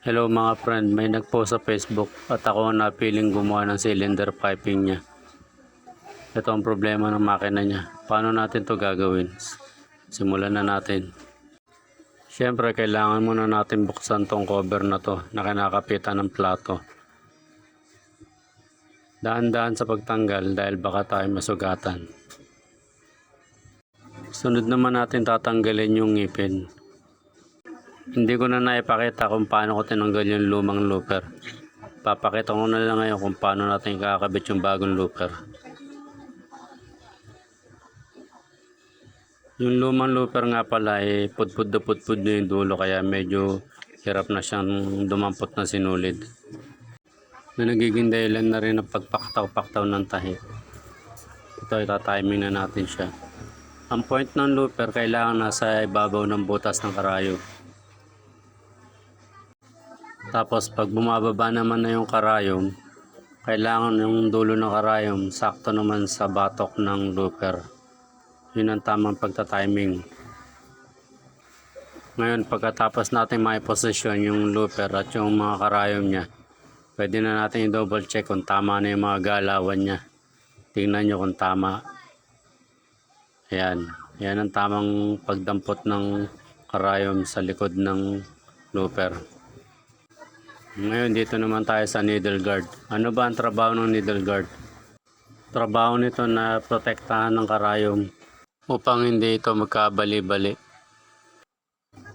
Hello mga friend, may nagpost sa Facebook at ako ang napiling gumawa ng cylinder piping niya. Ito ang problema ng makina niya. Paano natin to gagawin? Simulan na natin. Siyempre kailangan muna natin buksan tong cover na to na kinakapitan ng plato. Daan-daan sa pagtanggal dahil baka tayo masugatan. Sunod naman natin tatanggalin yung ngipin. Hindi ko na naipakita kung paano ko tinanggal yung lumang looper. Papakita ko na lang ngayon kung paano natin kakabit yung bagong looper. Yung lumang looper nga pala ay pudpud na pudpud na yung dulo kaya medyo hirap na siyang dumampot na sinulid. Na nagiging dahilan na rin ang pagpaktaw-paktaw ng tahi. Ito ay tatiming na natin siya. Ang point ng looper kailangan nasa ibabaw ng butas ng karayom. Tapos pag bumababa naman na yung karayom, kailangan yung dulo ng karayom sakto naman sa batok ng looper. Yun ang tamang pagtatiming. Ngayon pagkatapos natin maiposisyon yung looper at yung mga karayom niya, pwede na natin i-double check kung tama na yung mga galawan niya. Tingnan nyo kung tama. Ayan. Yan ang tamang pagdampot ng karayom sa likod ng looper. Ngayon dito naman tayo sa needle guard. Ano ba ang trabaho ng needle guard? Trabaho nito na protektahan ng karayom upang hindi ito magkabali-bali.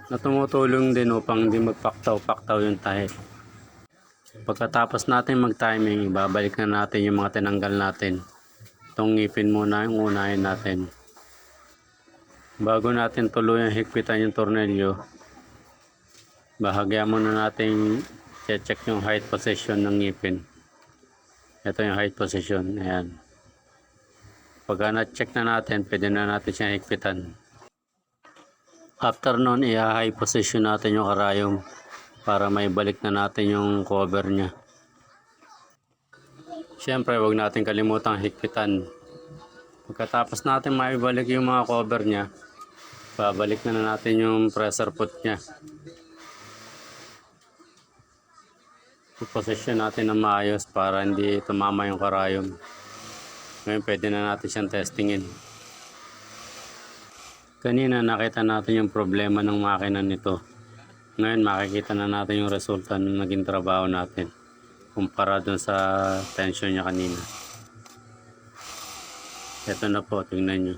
Na tumutulong din upang hindi magpaktaw-paktaw yung tahi. Pagkatapos natin mag-timing, babalik na natin yung mga tinanggal natin. Itong ngipin muna yung unahin natin. Bago natin tuluyang higpitan yung tornilyo, bahagya muna natin check yung height position ng ngipin. Ito yung height position. Ayan. Pagka na-check na natin, pwede na natin siyang higpitan. After nun, i-high position natin yung karayom para may balik na natin yung cover niya. Siyempre, wag natin kalimutang higpitan. Pagkatapos natin maibalik yung mga cover niya, babalik na natin yung pressure foot niya. Posisyon natin na maayos para hindi tumama yung karayom. Ngayon pwede na natin siyang testingin. Kanina nakita natin yung problema ng makina nito. Ngayon makikita na natin yung resulta ng naging trabaho natin kumpara dun sa tension niya kanina. Ito na po, tingnan nyo.